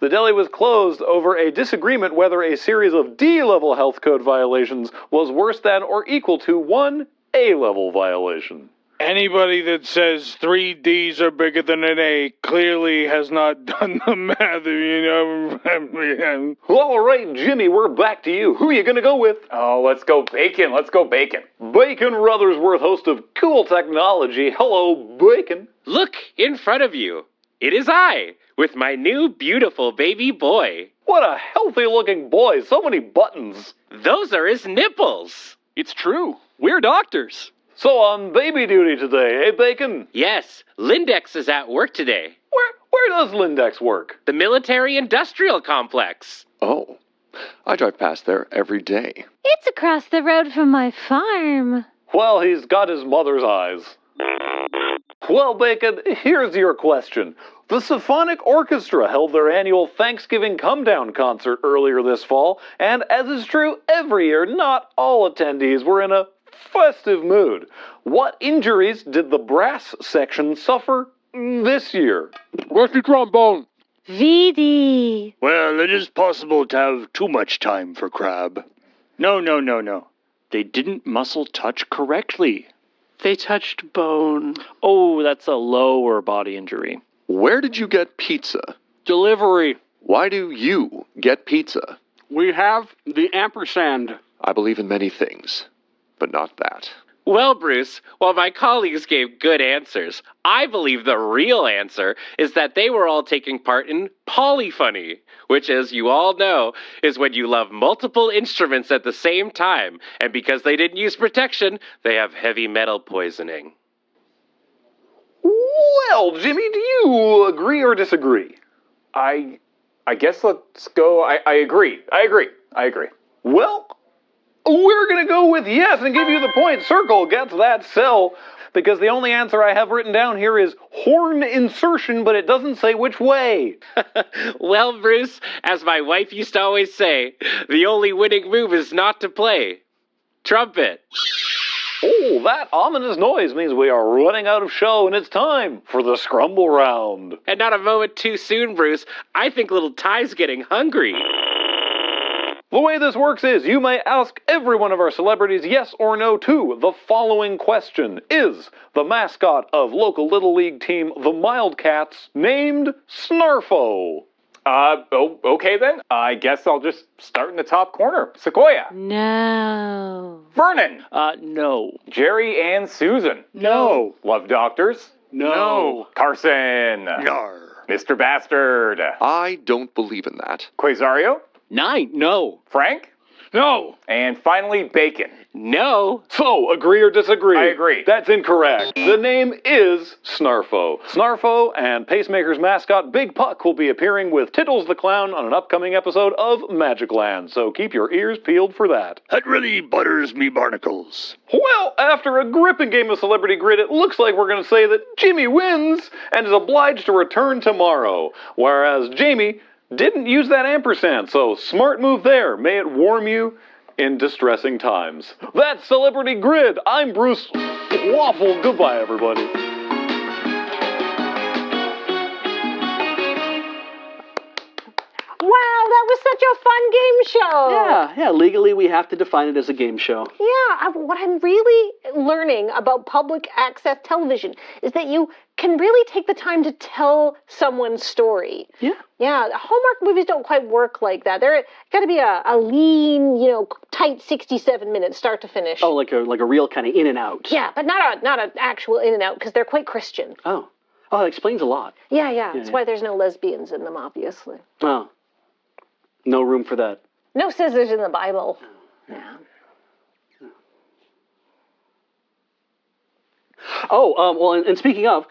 The deli was closed over a disagreement whether a series of D-level health code violations was worse than or equal to one A-level violation. Anybody that says 3 Ds are bigger than an A clearly has not done the math, you know. All right, Jimmy, we're back to you. Who are you going to go with? Oh, let's go Bacon. Let's go Bacon. Bacon Ruthersworth, host of Cool Technology. Hello, Bacon. Look in front of you. It is I, with my new beautiful baby boy. What a healthy-looking boy. So many buttons. Those are his nipples. It's true. We're doctors. So on baby duty today, eh, Bacon? Yes, Lindex is at work today. Where does Lindex work? The military-industrial complex. Oh, I drive past there every day. It's across the road from my farm. Well, he's got his mother's eyes. Well, Bacon, here's your question. The Symphonic Orchestra held their annual Thanksgiving Come-Down concert earlier this fall, and as is true every year, not all attendees were in a festive mood. What injuries did the brass section suffer this year? Where's the trombone? VD. Well, it is possible to have too much time for crab. No. They didn't muscle touch correctly. They touched bone. Oh, that's a lower body injury. Where did you get pizza? Delivery. Why do you get pizza? We have the ampersand. I believe in many things, but not that. Well, Bruce, while my colleagues gave good answers, I believe the real answer is that they were all taking part in polyphony, which, as you all know, is when you love multiple instruments at the same time, and because they didn't use protection, they have heavy metal poisoning. Well, Jimmy, do you agree or disagree? I guess let's go. I agree. Well, we're going to go with yes and give you the point. Circle gets that cell, because the only answer I have written down here is horn insertion, but it doesn't say which way. Well, Bruce, as my wife used to always say, the only winning move is not to play trumpet. Oh, that ominous noise means we are running out of show, and it's time for the Scrumble Round. And not a moment too soon, Bruce. I think little Ty's getting hungry. The way this works is you may ask every one of our celebrities yes or no to the following question. Is the mascot of local Little League team, the Wildcats, named Snarfo? Okay then. I guess I'll just start in the top corner. Sequoia. No. Vernon. No. Jerry and Susan. No. Love Doctors. No. Carson. Yar. Mr. Bastard. I don't believe in that. Quasario. 9. No. Frank. No. And finally, Bacon. No. So, agree or disagree? I agree. That's incorrect. The name is Snarfo. Snarfo and Pacemaker's mascot Big Puck will be appearing with Tittles the Clown on an upcoming episode of Magic Land, so keep your ears peeled for that. That really butters me barnacles. Well, after a gripping game of Celebrity Grid, it looks like we're going to say that Jimmy wins and is obliged to return tomorrow, whereas Jamie didn't use that ampersand, so smart move there. May it warm you in distressing times. That's Celebrity Grid. I'm Bruce Waffle. Goodbye, everybody. Wow, that was such a fun game show. Yeah, legally we have to define it as a game show. Yeah, what I'm really learning about public access television is that you can really take the time to tell someone's story. Yeah. Yeah, Hallmark movies don't quite work like that. They're got to be a lean, tight 67 minutes, start to finish. Oh, like a real kind of in and out. Yeah, but not an actual in and out because they're quite Christian. Oh, that explains a lot. Yeah. That's why there's no lesbians in them, obviously. Oh, no room for that. No scissors in the Bible. Oh, well, and speaking of,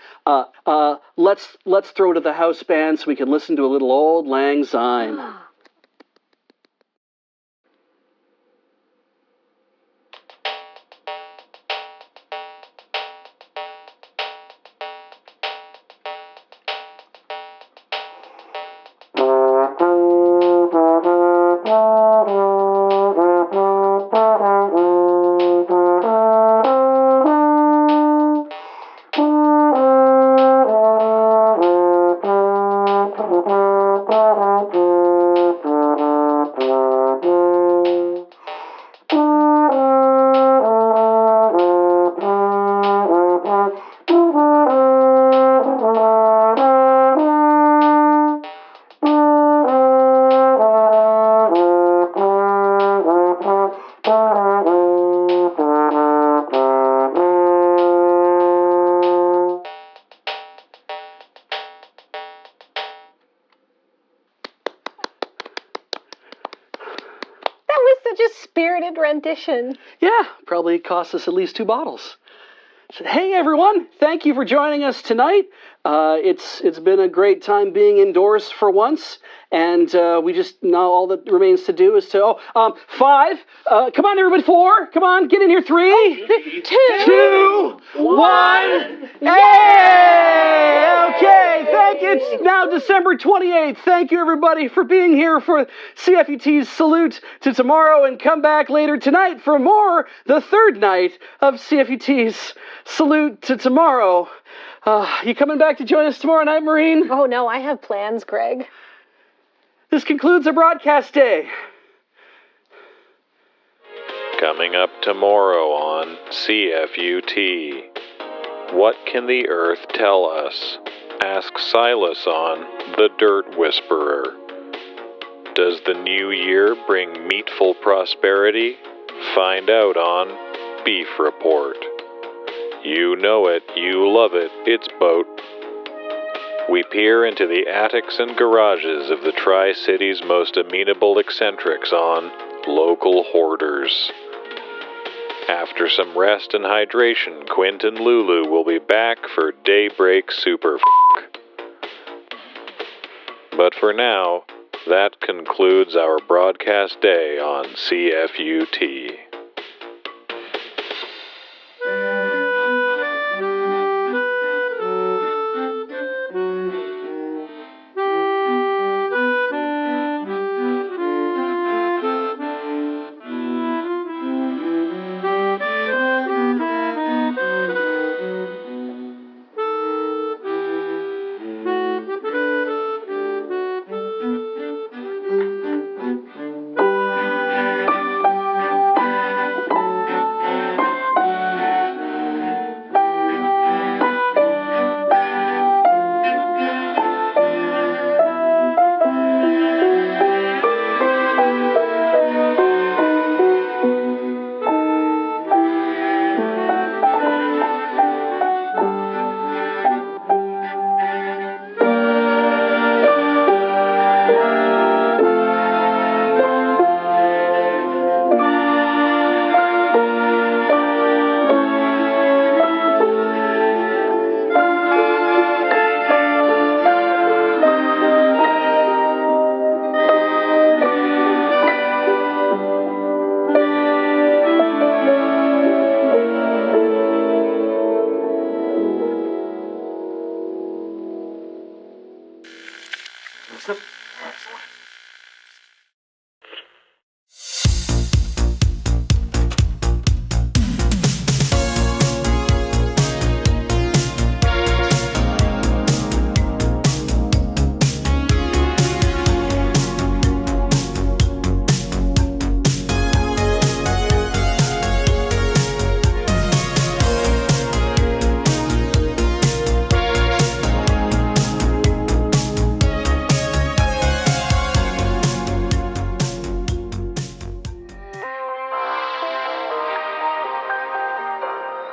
let's throw to the house band so we can listen to a little Old Lang Syne. That was such a spirited rendition. Yeah, probably cost us at least 2 bottles. Hey everyone, thank you for joining us tonight. It's been a great time being indoors for once, and we just now all that remains to do is to 5. Come on everybody, 4. Come on, get in here. 3, 2, 1. Hey! Okay, thank you. It's now December 28th. Thank you everybody for being here for CFUT's Salute to Tomorrow, and come back later tonight for more, the 3rd night of CFUT's Salute to Tomorrow. You coming back to join us tomorrow night, Maureen? Oh no, I have plans, Greg. This concludes our broadcast day. Coming up tomorrow on CFUT. What can the Earth tell us? Ask Silas on The Dirt Whisperer. Does the new year bring meatful prosperity? Find out on Beef Report. You know it, you love it, it's Boat. We peer into the attics and garages of the Tri-City's most amenable eccentrics on Local Hoarders. After some rest and hydration, Quint and Lulu will be back for Daybreak Super F***. But for now, that concludes our broadcast day on CFUT.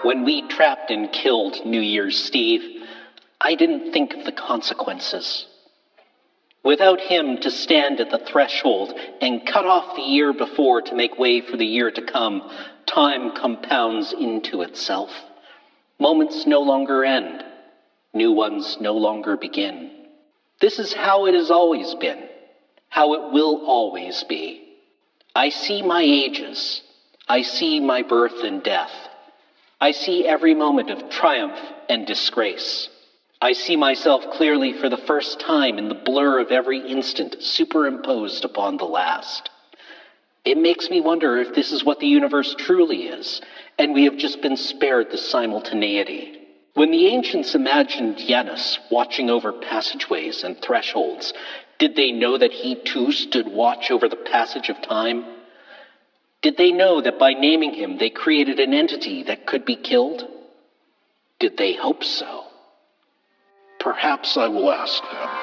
When we trapped and killed New Year's Steve, I didn't think of the consequences. Without him to stand at the threshold and cut off the year before to make way for the year to come, time compounds into itself. Moments no longer end. New ones no longer begin. This is how it has always been, how it will always be. I see my ages. I see my birth and death. I see every moment of triumph and disgrace. I see myself clearly for the first time in the blur of every instant superimposed upon the last. It makes me wonder if this is what the universe truly is, and we have just been spared the simultaneity. When the ancients imagined Janus watching over passageways and thresholds, did they know that he too stood watch over the passage of time? Did they know that by naming him they created an entity that could be killed? Did they hope so? Perhaps I will ask them.